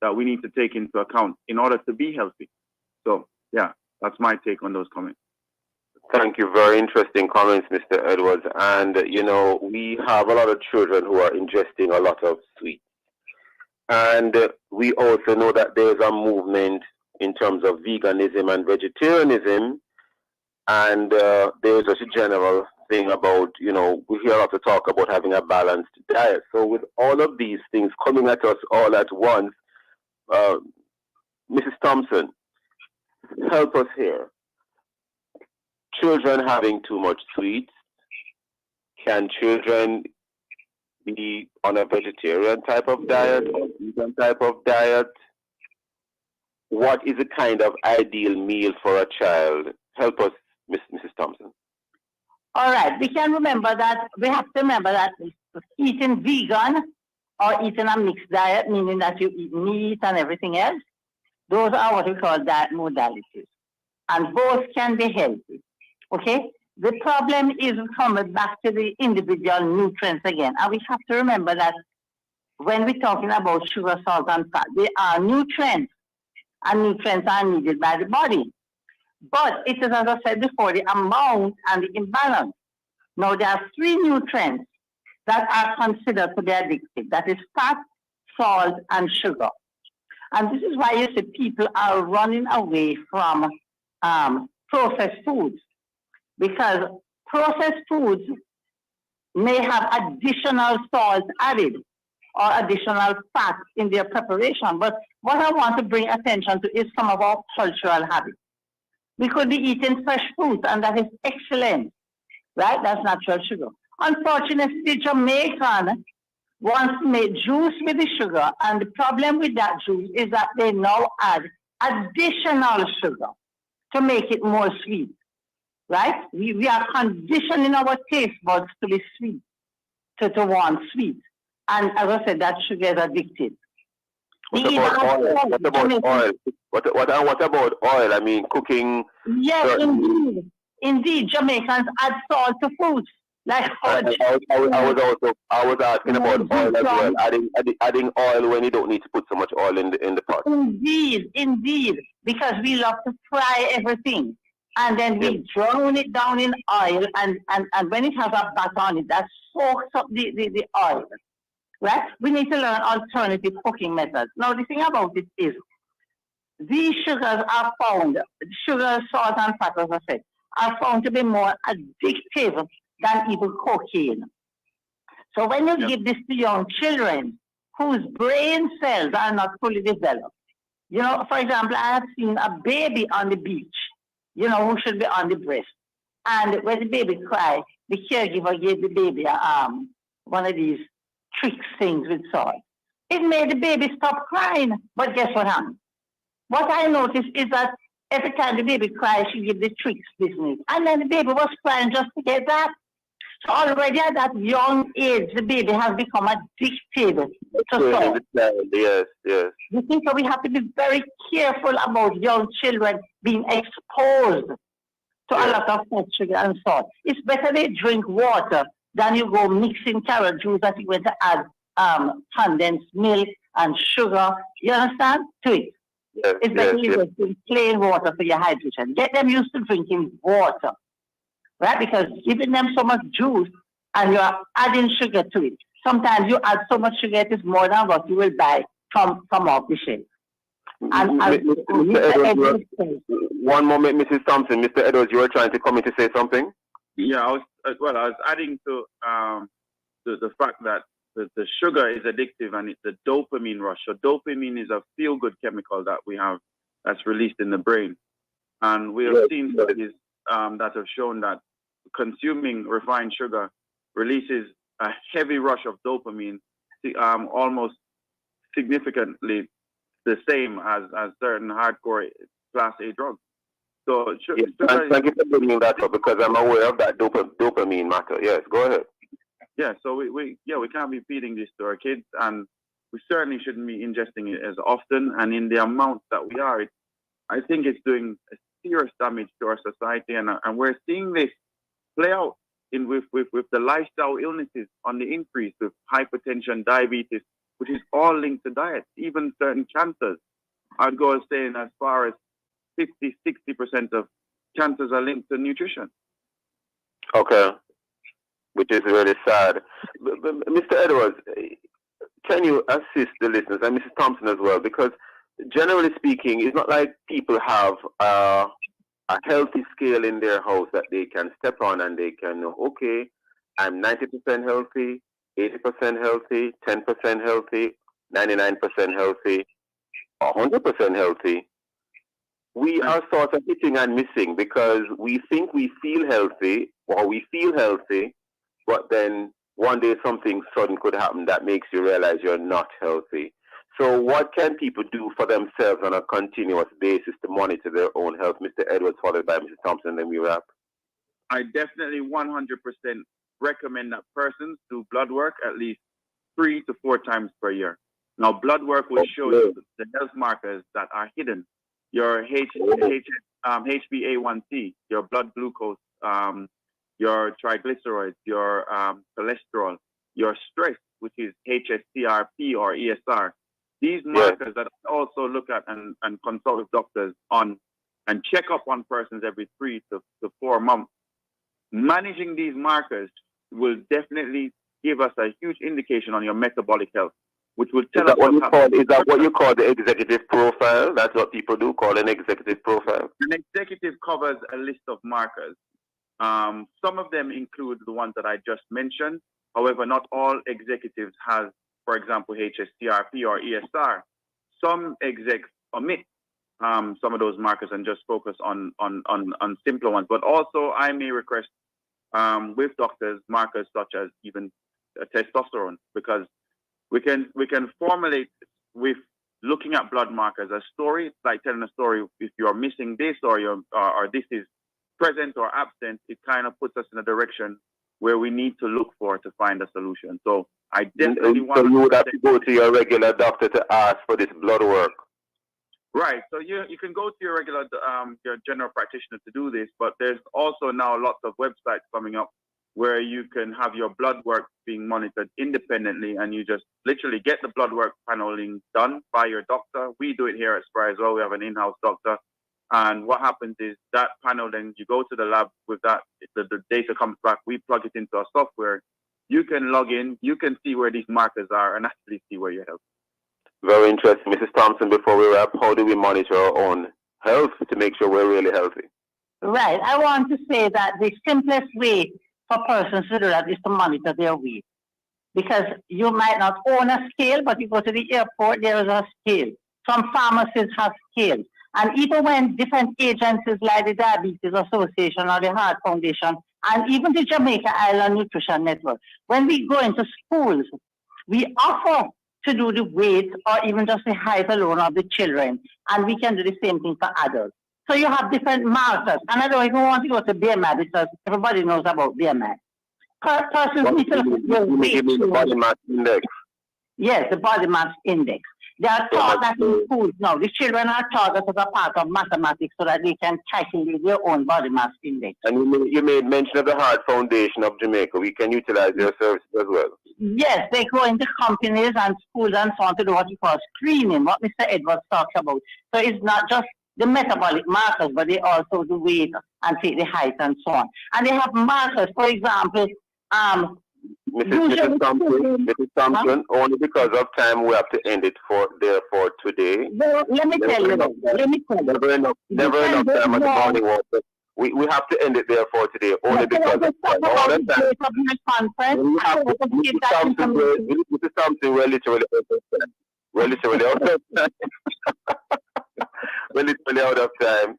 B: that we need to take into account in order to be healthy. So yeah, that's my take on those comments.
C: Thank you. Very interesting comments, Mr. Edwards. And, we have a lot of children who are ingesting a lot of sweets. And we also know that there's a movement in terms of veganism and vegetarianism. And there's just a general thing about, we hear a lot of talk about having a balanced diet. So with all of these things coming at us all at once, Mrs. Thompson, help us here. Children having too much sweets. Can children be on a vegetarian type of diet or vegan type of diet? What is a kind of ideal meal for a child? Help us, Mrs. Thompson.
U: All right, we have to remember that eating vegan or eating a mixed diet, meaning that you eat meat and everything else, those are what we call diet modalities. And both can be healthy. Okay? The problem is coming back to the individual nutrients again. And we have to remember that when we're talking about sugar, salt, and fat, they are nutrients. And nutrients are needed by the body. But it is, as I said before, the amount and the imbalance. Now, there are 3 nutrients that are considered to be addictive. That is fat, salt, and sugar. And this is why you see people are running away from processed foods. Because processed foods may have additional salt added or additional fat in their preparation. But what I want to bring attention to is some of our cultural habits. We could be eating fresh fruit, and that is excellent, right? That's natural sugar. Unfortunately, the Jamaican wants to make juice with the sugar, and the problem with that juice is that they now add additional sugar to make it more sweet. Right? We are conditioning our taste buds to be sweet, to want sweet. And as I said, that sugar is addictive.
C: What about oil? What about oil? I mean, cooking.
U: Yes, indeed. Jamaicans add salt to foods. Like
C: I was asking about oil as well. Adding oil when you don't need to put so much oil in the pot.
U: Indeed. Because we love to fry everything. And then we drown it down in oil, and when it has a batter on it, that soaks up the oil. Right? We need to learn alternative cooking methods. Now, the thing about it is, these sugars are found, sugar, salt, and fat, as I said, are found to be more addictive than even cocaine. So when you give this to young children whose brain cells are not fully developed, for example, I have seen a baby on the beach, who should be on the breast. And when the baby cried, the caregiver gave the baby one of these trick things with salt. It made the baby stop crying. But guess what happened? What I noticed is that every time the baby cried, she gave the tricks business. And then the baby was crying just to get that. So already at that young age, the baby has become addicted to salt.
C: Yes.
U: You think so we have to be very careful about young children being exposed to a lot of fat, sugar, and salt. It's better they drink water than you go mixing carrot juice that you're going to add condensed milk and sugar, you understand, to it. It's better you just drink plain water for your hydration. Get them used to drinking water, right? Because giving them so much juice and you're adding sugar to it, sometimes you add so much sugar it is more than what you will buy from off the shelf. And
C: one moment, Mrs. Thompson. Mr. Edwards, you were trying to come in to say something?
B: Yeah, I was adding to the fact that the sugar is addictive and it's the dopamine rush. So dopamine is a feel-good chemical that we have that's released in the brain. And we have seen studies that have shown that consuming refined sugar releases a heavy rush of dopamine, almost significantly the same as certain hardcore class A drugs. So
C: thank you for bringing that up because I'm aware of that dopamine matter. Yes, go ahead.
B: Yeah, so we can't be feeding this to our kids, and we certainly shouldn't be ingesting it as often and in the amounts that we are. I think it's doing a serious damage to our society, and we're seeing this play out in with the lifestyle illnesses on the increase with hypertension, diabetes, which is all linked to diet, even certain cancers. I'd go as saying as far as 50-60% of cancers are linked to nutrition.
C: Okay, which is really sad. Mr. Edwards, can you assist the listeners and Mrs. Thompson as well? Because generally speaking, it's not like people have a healthy scale in their house that they can step on and they can know, okay, I'm 90% healthy, 80% healthy, 10% healthy, 99% healthy, 100% healthy. We are sort of hitting and missing because we think we feel healthy or we feel healthy, but then one day something sudden could happen that makes you realize you're not healthy. So what can people do for themselves on a continuous basis to monitor their own health? Mr. Edwards, followed by Mrs. Thompson, then we wrap.
B: I definitely 100% recommend that persons do blood work at least 3 to 4 times per year. Now, blood work will show you the health markers that are hidden. Your HbA1c, your blood glucose, your triglycerides, your cholesterol, your stress, which is HSCRP or ESR. These markers that I also look at and consult with doctors on and check up on persons every 3 to 4 months. Managing these markers will definitely give us a huge indication on your metabolic health, which will tell us
C: is that what you call the executive profile? That's what people do, call an executive profile.
B: An executive covers a list of markers. Some of them include the ones that I just mentioned. However, not all executives have, for example, HSCRP or ESR. Some execs omit some of those markers and just focus on simpler ones. But also, I may request with doctors markers such as even testosterone, because we can formulate with looking at blood markers a story. It's like telling a story. If you're missing this or this is present or absent, it kind of puts us in a direction where we need to look for to find a solution. So I definitely want.
C: So you would have to go to your regular doctor to ask for this blood work.
B: Right. So you can go to your regular your general practitioner to do this, but there's also now lots of websites coming up where you can have your blood work being monitored independently, and you just literally get the blood work paneling done by your doctor. We do it here at Spry as well. We have an in-house doctor. And what happens is that panel, then you go to the lab with that, the data comes back, we plug it into our software. You can log in, you can see where these markers are and actually see where you're healthy.
C: Very interesting. Mrs. Thompson, before we wrap, how do we monitor our own health to make sure we're really healthy?
U: Right. I want to say that the simplest way for persons to do that is to monitor their weight. Because you might not own a scale, but you go to the airport, there is a scale. Some pharmacies have scales. And even when different agencies like the Diabetes Association or the Heart Foundation and even the Jamaica Island Nutrition Network, when we go into schools, we offer to do the weight or even just the height alone of the children. And we can do the same thing for adults. So you have different markers. And I don't even want to go to BMI because everybody knows about BMI. Persons need to look at their weight.
C: You mean the body mass index?
U: Yes, the body mass index. They are taught that in schools now. The children are taught that as a part of mathematics so that they can calculate their own body mass index.
C: And you made mention of the Heart Foundation of Jamaica. We can utilize their services as well.
U: Yes, they go into companies and schools and so on to do what we call screening, what Mr. Edwards talks about. So it's not just the metabolic markers, but they also do weight and take the height and so on. And they have markers, for example,
C: Mrs. Thompson, only because of time we have to end it for today.
U: Well, let me tell you.
C: Never enough time at the morning walk. We have to end it there for today, only because of time. All the time. Mrs. Thompson, we're literally out of time. We're literally out of time. We're literally out of time.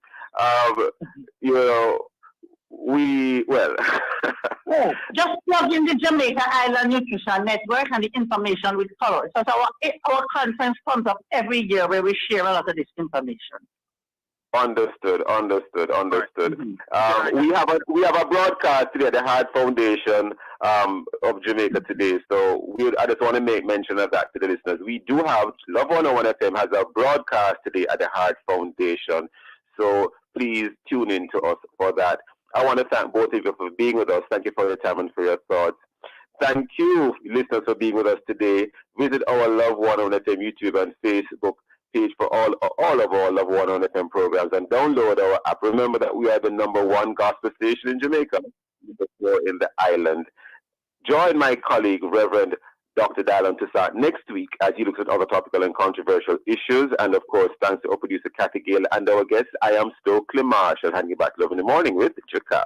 U: Just plug in the Jamaica Island Nutrition Network and the information will follow. So our conference comes up every year where we share a lot of this information.
C: Understood. We have a broadcast today at the Heart Foundation of Jamaica today. So I just want to make mention of that to the listeners. We do have Love 101 FM has a broadcast today at the Heart Foundation. So please tune in to us for that. I want to thank both of you for being with us. Thank you for your time and for your thoughts. Thank you, listeners, for being with us today. Visit our Love 101 FM YouTube and Facebook page for all of our Love 101 FM programs and download our app. Remember that we are the #1 gospel station in Jamaica, number 4 in the island. Join my colleague, Reverend Dr. Dallon, to start next week as he looks at other topical and controversial issues. And of course, thanks to our producer, Kathy Gale, and our guest, I am Stokeley Marshall, handing you back Love in the Morning with Jakal.